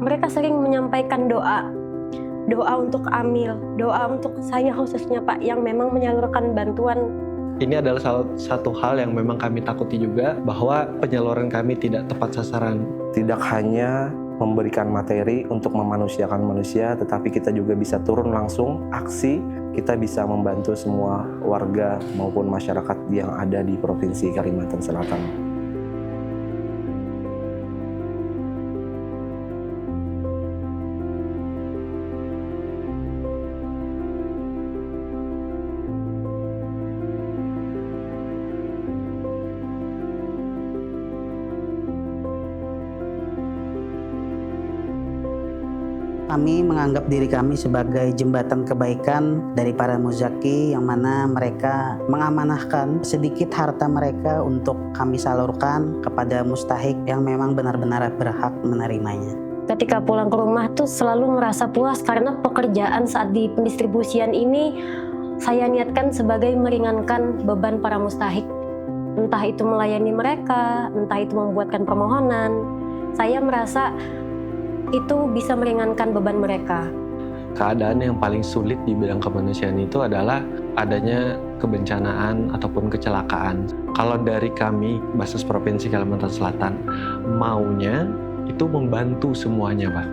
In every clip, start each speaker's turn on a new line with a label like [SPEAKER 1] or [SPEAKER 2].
[SPEAKER 1] mereka sering menyampaikan doa untuk Amil, doa untuk saya khususnya Pak, yang memang menyalurkan bantuan.
[SPEAKER 2] Ini adalah salah satu hal yang memang kami takuti juga, bahwa penyaluran kami tidak tepat sasaran.
[SPEAKER 3] Tidak hanya memberikan materi untuk memanusiakan manusia, tetapi kita juga bisa turun langsung aksi, kita bisa membantu semua warga maupun masyarakat yang ada di Provinsi Kalimantan Selatan.
[SPEAKER 4] Kami menganggap diri kami sebagai jembatan kebaikan dari para muzaki, yang mana mereka mengamanahkan sedikit harta mereka untuk kami salurkan kepada mustahik yang memang benar-benar berhak menerimanya.
[SPEAKER 1] Ketika pulang ke rumah tuh selalu merasa puas karena pekerjaan saat di pendistribusian ini saya niatkan sebagai meringankan beban para mustahik. Entah itu melayani mereka, entah itu membuatkan permohonan. Saya merasa itu bisa meringankan beban mereka.
[SPEAKER 2] Keadaan yang paling sulit di bidang kemanusiaan itu adalah adanya kebencanaan ataupun kecelakaan. Kalau dari kami, Basnas Provinsi Kalimantan Selatan, maunya itu membantu semuanya, Pak.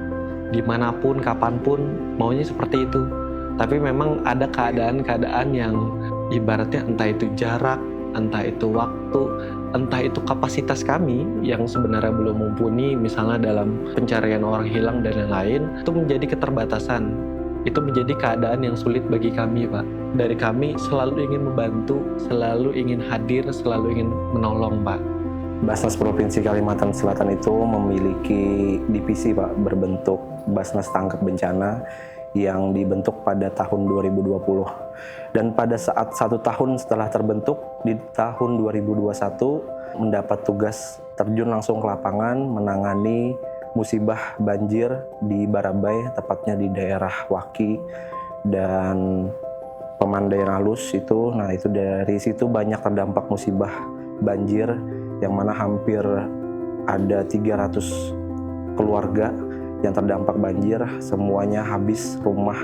[SPEAKER 2] Dimanapun, kapanpun, maunya seperti itu. Tapi memang ada keadaan-keadaan yang ibaratnya entah itu jarak, entah itu waktu, entah itu kapasitas kami yang sebenarnya belum mumpuni, misalnya dalam pencarian orang hilang dan lain-lain, itu menjadi keterbatasan. Itu menjadi keadaan yang sulit bagi kami, Pak. Dari kami selalu ingin membantu, selalu ingin hadir, selalu ingin menolong, Pak.
[SPEAKER 3] Basnas Provinsi Kalimantan Selatan itu memiliki divisi, Pak, berbentuk Basnas Tangkap Bencana yang dibentuk pada tahun 2020. Dan pada saat 1 tahun setelah terbentuk, di tahun 2021 mendapat tugas terjun langsung ke lapangan menangani musibah banjir di Barabai, tepatnya di daerah Waki dan Pemandayan Halus itu. Nah, itu dari situ banyak terdampak musibah banjir yang mana hampir ada 300 keluarga yang terdampak banjir, semuanya habis rumah,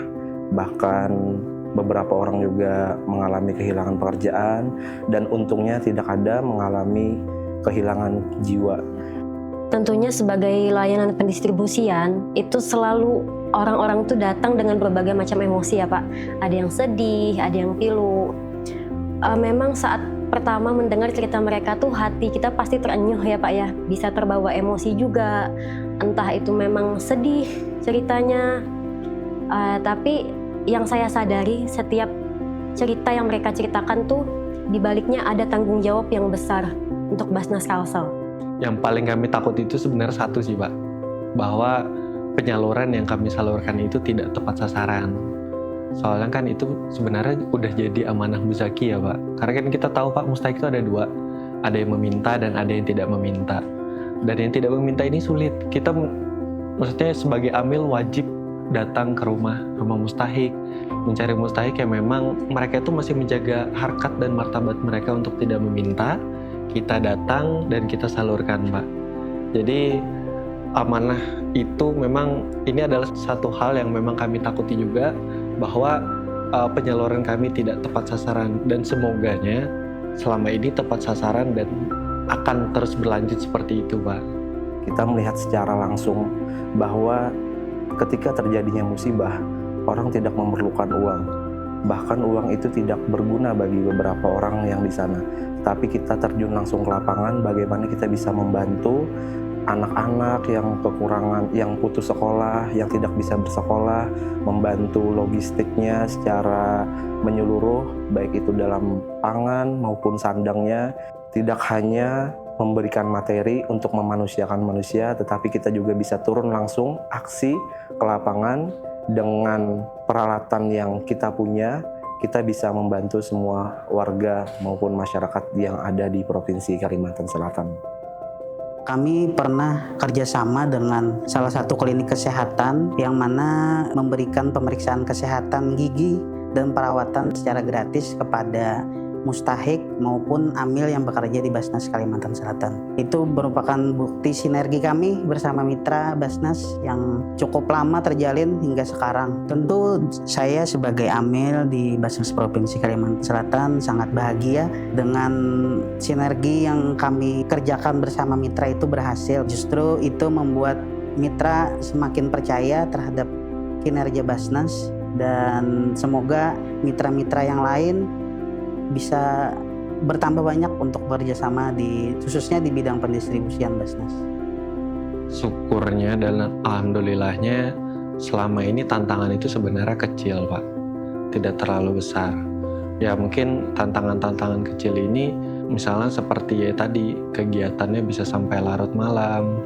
[SPEAKER 3] bahkan beberapa orang juga mengalami kehilangan pekerjaan, dan untungnya tidak ada mengalami kehilangan jiwa.
[SPEAKER 1] Tentunya sebagai layanan pendistribusian, itu selalu orang-orang tuh datang dengan berbagai macam emosi ya Pak. Ada yang sedih, ada yang pilu. Memang saat pertama mendengar cerita mereka tuh hati kita pasti terenyuh ya Pak ya. Bisa terbawa emosi juga. Entah itu memang sedih ceritanya. Tapi yang saya sadari setiap cerita yang mereka ceritakan tuh di baliknya ada tanggung jawab yang besar untuk Basnas Kalsel.
[SPEAKER 2] Yang paling kami takut itu sebenarnya satu sih Pak, bahwa penyaluran yang kami salurkan itu tidak tepat sasaran. Soalnya kan itu sebenarnya udah jadi amanah muzaki ya Pak. Karena kan kita tahu Pak, mustahik itu ada dua. Ada yang meminta dan ada yang tidak meminta. Dan yang tidak meminta ini sulit. Kita maksudnya sebagai amil wajib datang ke rumah mustahik, mencari mustahik yang memang mereka itu masih menjaga harkat dan martabat mereka untuk tidak meminta. Kita datang dan kita salurkan Pak. Jadi amanah itu memang ini adalah satu hal yang memang kami takuti juga, bahwa penyaluran kami tidak tepat sasaran, dan semoganya selama ini tepat sasaran dan akan terus berlanjut seperti itu Pak.
[SPEAKER 3] Kita melihat secara langsung bahwa ketika terjadinya musibah, orang tidak memerlukan uang. Bahkan uang itu tidak berguna bagi beberapa orang yang di sana. Tapi kita terjun langsung ke lapangan, bagaimana kita bisa membantu anak-anak yang kekurangan, yang putus sekolah, yang tidak bisa bersekolah, membantu logistiknya secara menyeluruh, baik itu dalam pangan maupun sandangnya. Tidak hanya memberikan materi untuk memanusiakan manusia, tetapi kita juga bisa turun langsung aksi ke lapangan dengan peralatan yang kita punya. Kita bisa membantu semua warga maupun masyarakat yang ada di Provinsi Kalimantan Selatan.
[SPEAKER 4] Kami pernah kerjasama dengan salah satu klinik kesehatan yang mana memberikan pemeriksaan kesehatan gigi dan perawatan secara gratis kepada mustahik maupun amil yang bekerja di Basnas Kalimantan Selatan. Itu merupakan bukti sinergi kami bersama mitra Basnas yang cukup lama terjalin hingga sekarang. Tentu saya sebagai amil di Basnas Provinsi Kalimantan Selatan sangat bahagia dengan sinergi yang kami kerjakan bersama mitra itu berhasil. Justru itu membuat mitra semakin percaya terhadap kinerja Basnas, dan semoga mitra-mitra yang lain bisa bertambah banyak untuk bekerjasama khususnya di bidang pendistribusian Basnas.
[SPEAKER 2] Syukurnya dan alhamdulillahnya selama ini tantangan itu sebenarnya kecil, Pak. Tidak terlalu besar. Ya mungkin tantangan-tantangan kecil ini misalnya seperti ya tadi, kegiatannya bisa sampai larut malam,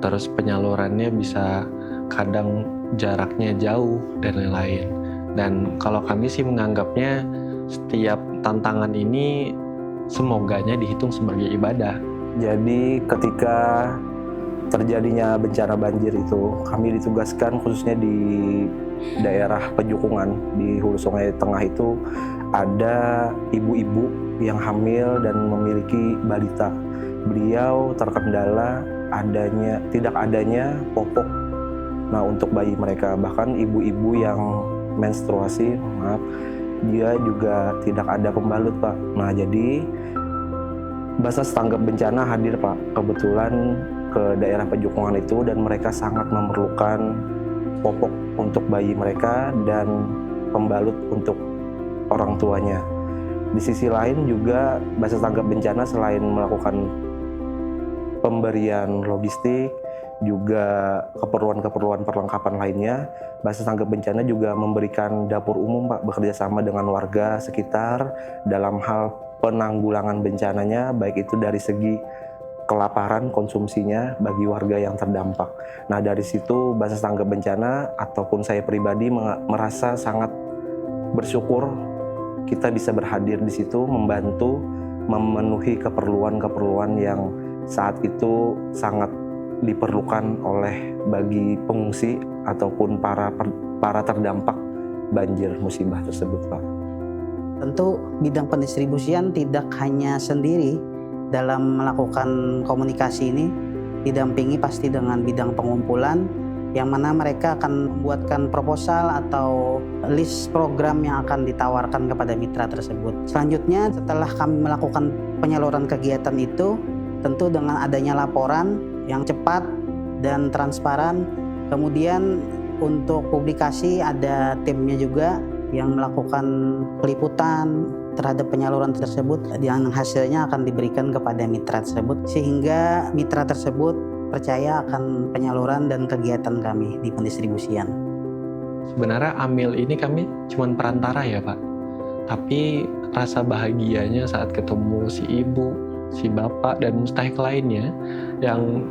[SPEAKER 2] terus penyalurannya bisa kadang jaraknya jauh dan lain-lain. Dan kalau kami sih menganggapnya setiap tantangan ini semoganya dihitung sebagai ibadah.
[SPEAKER 3] Jadi ketika terjadinya bencana banjir itu, kami ditugaskan khususnya di daerah Pejukungan di Hulu Sungai Tengah itu ada ibu-ibu yang hamil dan memiliki balita. Beliau terkendala tidak adanya popok untuk bayi mereka. Bahkan ibu-ibu yang menstruasi, dia juga tidak ada pembalut, Pak. Nah, jadi Basnas Tanggap Bencana hadir, Pak, kebetulan ke daerah Pejukungan itu, dan mereka sangat memerlukan popok untuk bayi mereka dan pembalut untuk orang tuanya. Di sisi lain juga Basnas Tanggap Bencana selain melakukan pemberian logistik, juga keperluan-keperluan perlengkapan lainnya, Basnas Tanggap Bencana juga memberikan dapur umum, Pak, bekerja sama dengan warga sekitar dalam hal penanggulangan bencananya, baik itu dari segi kelaparan konsumsinya bagi warga yang terdampak. Nah, dari situ Basnas Tanggap Bencana ataupun saya pribadi merasa sangat bersyukur kita bisa berhadir di situ membantu memenuhi keperluan-keperluan yang saat itu sangat diperlukan oleh bagi pengungsi ataupun para terdampak banjir musibah tersebut, Pak.
[SPEAKER 4] Tentu bidang pendistribusian tidak hanya sendiri dalam melakukan komunikasi ini, didampingi pasti dengan bidang pengumpulan, yang mana mereka akan membuatkan proposal atau list program yang akan ditawarkan kepada mitra tersebut. Selanjutnya, setelah kami melakukan penyaluran kegiatan itu, tentu dengan adanya laporan yang cepat dan transparan, kemudian untuk publikasi ada timnya juga yang melakukan peliputan terhadap penyaluran tersebut, yang hasilnya akan diberikan kepada mitra tersebut, sehingga mitra tersebut percaya akan penyaluran dan kegiatan kami di pendistribusian.
[SPEAKER 2] Sebenarnya amil ini kami cuma perantara ya, Pak. Tapi rasa bahagianya saat ketemu si ibu, si bapak, dan mustahik lainnya yang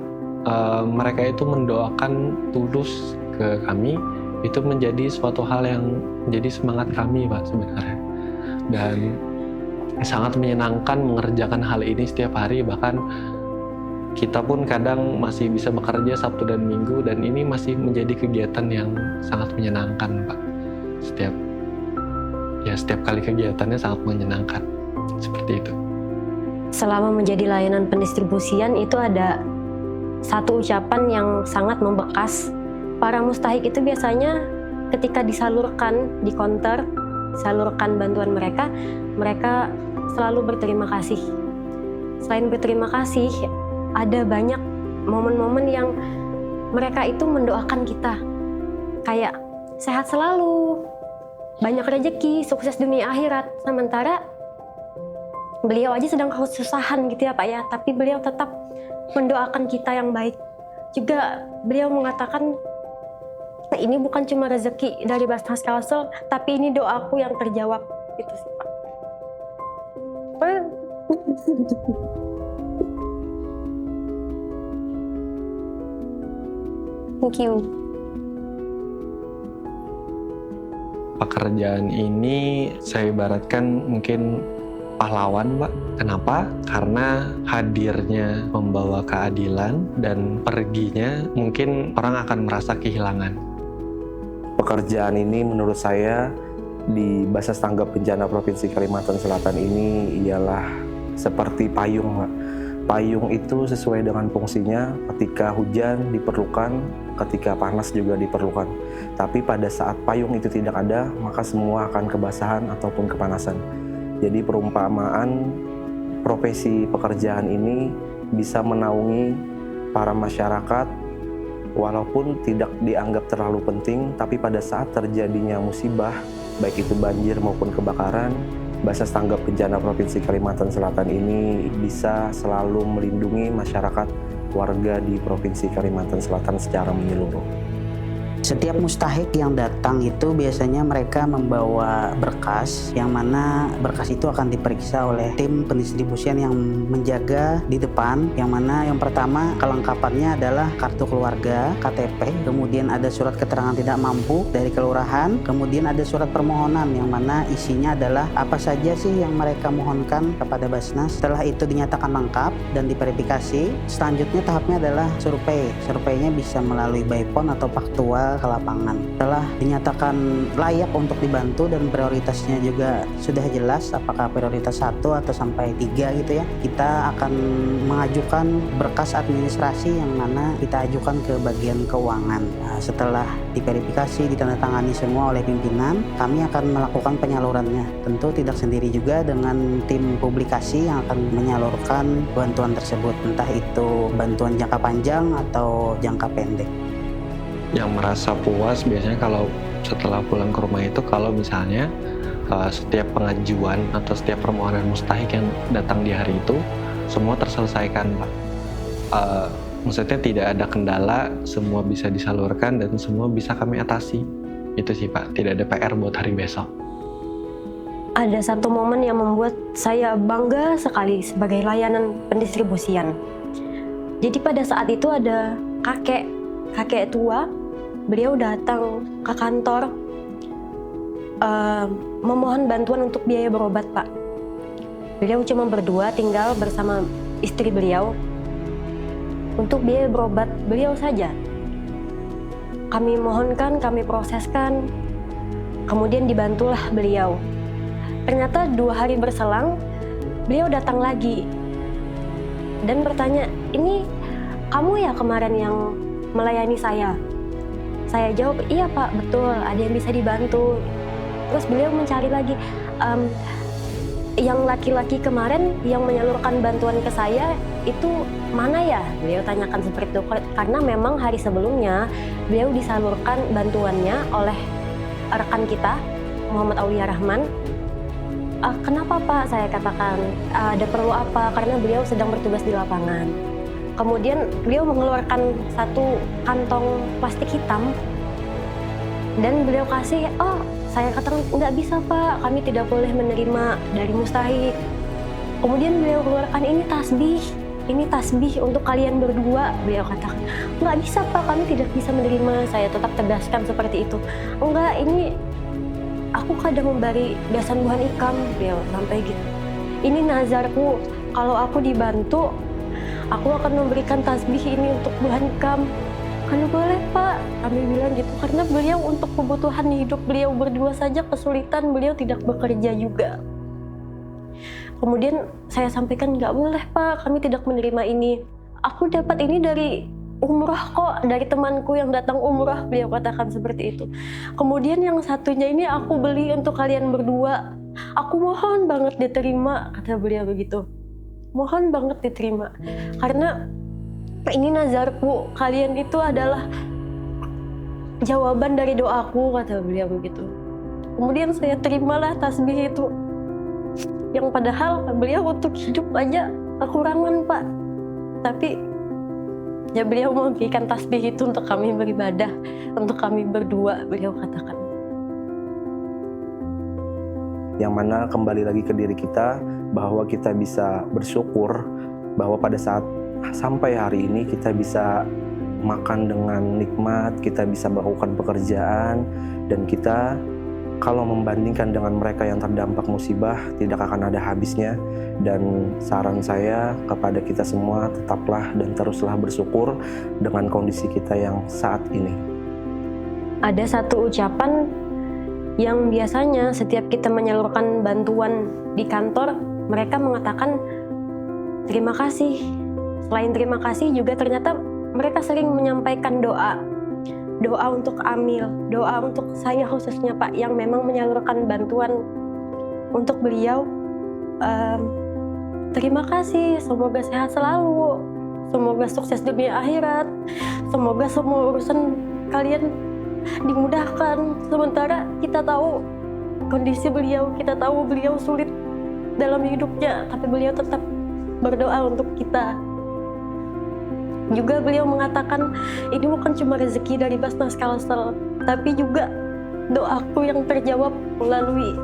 [SPEAKER 2] mereka itu mendoakan tulus ke kami, itu menjadi suatu hal yang menjadi semangat kami, Pak, sebenarnya. Dan sangat menyenangkan mengerjakan hal ini setiap hari, bahkan kita pun kadang masih bisa bekerja Sabtu dan Minggu, dan ini masih menjadi kegiatan yang sangat menyenangkan, Pak. Setiap kali kegiatannya sangat menyenangkan, seperti itu.
[SPEAKER 1] Selama menjadi layanan pendistribusian itu ada satu ucapan yang sangat membekas. Para mustahik itu biasanya ketika disalurkan di counter, salurkan bantuan mereka selalu berterima kasih. Selain berterima kasih, ada banyak momen-momen yang mereka itu mendoakan kita. Kayak sehat selalu, banyak rezeki, sukses dunia akhirat. Sementara beliau aja sedang kesusahan gitu ya, Pak ya, tapi beliau tetap mendoakan kita yang baik. Juga beliau mengatakan, ini bukan cuma rezeki dari Basnas Kalsel, tapi ini doaku yang terjawab. Itu sih, Pak. Thank you.
[SPEAKER 2] Pekerjaan ini saya ibaratkan mungkin pahlawan, Pak. Kenapa? Karena hadirnya membawa keadilan, dan perginya mungkin orang akan merasa kehilangan.
[SPEAKER 3] Pekerjaan ini menurut saya di Basnas Tanggap Bencana Provinsi Kalimantan Selatan ini ialah seperti payung, Pak. Payung itu sesuai dengan fungsinya, ketika hujan diperlukan, ketika panas juga diperlukan. Tapi pada saat payung itu tidak ada, maka semua akan kebasahan ataupun kepanasan. Jadi perumpamaan profesi pekerjaan ini bisa menaungi para masyarakat walaupun tidak dianggap terlalu penting, tapi pada saat terjadinya musibah, baik itu banjir maupun kebakaran, Basnas Tanggap Bencana Provinsi Kalimantan Selatan ini bisa selalu melindungi masyarakat warga di Provinsi Kalimantan Selatan secara menyeluruh.
[SPEAKER 4] Setiap mustahik yang datang itu biasanya mereka membawa berkas, yang mana berkas itu akan diperiksa oleh tim pendistribusian yang menjaga di depan, yang mana yang pertama kelengkapannya adalah kartu keluarga, KTP, kemudian ada surat keterangan tidak mampu dari kelurahan, kemudian ada surat permohonan yang mana isinya adalah apa saja sih yang mereka mohonkan kepada Basnas. Setelah itu dinyatakan lengkap dan diverifikasi, selanjutnya tahapnya adalah survei. Surveinya bisa melalui by phone atau faktual ke lapangan. Setelah dinyatakan layak untuk dibantu dan prioritasnya juga sudah jelas, apakah prioritas 1 atau sampai 3 gitu ya, kita akan mengajukan berkas administrasi yang mana kita ajukan ke bagian keuangan. Nah, setelah diverifikasi, ditandatangani semua oleh pimpinan, kami akan melakukan penyalurannya. Tentu tidak sendiri juga, dengan tim publikasi yang akan menyalurkan bantuan tersebut, entah itu bantuan jangka panjang atau jangka pendek.
[SPEAKER 2] Yang merasa puas biasanya kalau setelah pulang ke rumah itu kalau misalnya setiap pengajuan atau setiap permohonan mustahik yang datang di hari itu semua terselesaikan, Pak. Maksudnya tidak ada kendala, semua bisa disalurkan dan semua bisa kami atasi. Itu sih, Pak, tidak ada PR buat hari besok.
[SPEAKER 1] Ada satu momen yang membuat saya bangga sekali sebagai layanan pendistribusian. Jadi pada saat itu ada kakek tua, beliau datang ke kantor memohon bantuan untuk biaya berobat, Pak. Beliau cuma berdua tinggal bersama istri beliau. Untuk biaya berobat beliau saja kami mohonkan, kami proseskan, kemudian dibantulah beliau. Ternyata 2 hari berselang beliau datang lagi dan bertanya, "Ini kamu ya kemarin yang melayani saya?" Saya jawab, "Iya Pak, betul, ada yang bisa dibantu." Terus beliau mencari lagi, yang laki-laki kemarin yang menyalurkan bantuan ke saya itu mana ya? Beliau tanyakan seperti itu, karena memang hari sebelumnya beliau disalurkan bantuannya oleh rekan kita, Muhammad Aulia Rahman. Kenapa Pak? Saya katakan, ada perlu apa? Karena beliau sedang bertugas di lapangan. Kemudian beliau mengeluarkan satu kantong plastik hitam dan beliau kasih, saya katakan nggak bisa Pak, kami tidak boleh menerima dari mustahik. Kemudian beliau keluarkan, ini tasbih untuk kalian berdua. Beliau katakan, nggak bisa Pak, kami tidak bisa menerima. Saya tetap tegaskan seperti itu. Enggak, ini aku kadang memberi besan buah ikam, beliau sampai gitu. Ini nazarku, kalau aku dibantu, aku akan memberikan tasbih ini untuk buah ikam. Kan boleh Pak, kami bilang gitu, karena beliau untuk kebutuhan hidup beliau berdua saja kesulitan, beliau tidak bekerja juga. Kemudian saya sampaikan, nggak boleh Pak, kami tidak menerima ini. Aku dapat ini dari umrah kok, dari temanku yang datang umrah, beliau katakan seperti itu. Kemudian yang satunya ini aku beli untuk kalian berdua. Aku mohon banget diterima, kata beliau begitu. Mohon banget diterima, karena ini nazarku, kalian itu adalah jawaban dari doaku, kata beliau begitu. Kemudian saya terimalah tasbih itu, yang padahal beliau untuk hidup aja kekurangan Pak. Tapi ya beliau memberikan tasbih itu untuk kami beribadah, untuk kami berdua, beliau katakan.
[SPEAKER 3] Yang mana kembali lagi ke diri kita, bahwa kita bisa bersyukur bahwa pada saat sampai hari ini kita bisa makan dengan nikmat, kita bisa melakukan pekerjaan, dan kita kalau membandingkan dengan mereka yang terdampak musibah tidak akan ada habisnya. Dan saran saya kepada kita semua, tetaplah dan teruslah bersyukur dengan kondisi kita yang saat ini.
[SPEAKER 1] Ada satu ucapan yang biasanya setiap kita menyalurkan bantuan di kantor, mereka mengatakan terima kasih. Selain terima kasih juga ternyata mereka sering menyampaikan doa untuk Amil, doa untuk saya khususnya Pak, yang memang menyalurkan bantuan untuk beliau. Terima kasih, semoga sehat selalu, semoga sukses di dunia akhirat, semoga semua urusan kalian dimudahkan. Sementara kita tahu kondisi beliau, kita tahu beliau sulit dalam hidupnya, tapi beliau tetap berdoa untuk kita. Juga beliau mengatakan ini bukan cuma rezeki dari Basnas Kalsel, tapi juga doaku yang terjawab melalui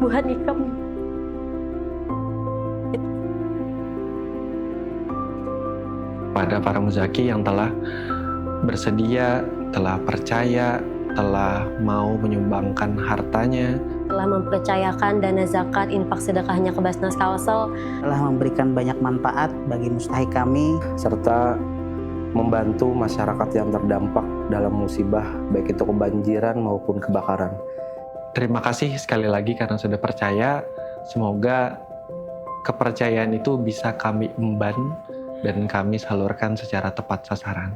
[SPEAKER 1] Bu Hanikam.
[SPEAKER 2] Pada para muzaki yang telah bersedia, telah percaya, telah mau menyumbangkan hartanya,
[SPEAKER 1] Telah mempercayakan dana zakat, infak, sedekahnya ke Basnas Kalsel,
[SPEAKER 4] telah memberikan banyak manfaat bagi mustahik kami,
[SPEAKER 3] serta membantu masyarakat yang terdampak dalam musibah, baik itu kebanjiran maupun kebakaran.
[SPEAKER 2] terima kasih sekali lagi karena sudah percaya. Semoga kepercayaan itu bisa kami emban dan kami salurkan secara tepat sasaran.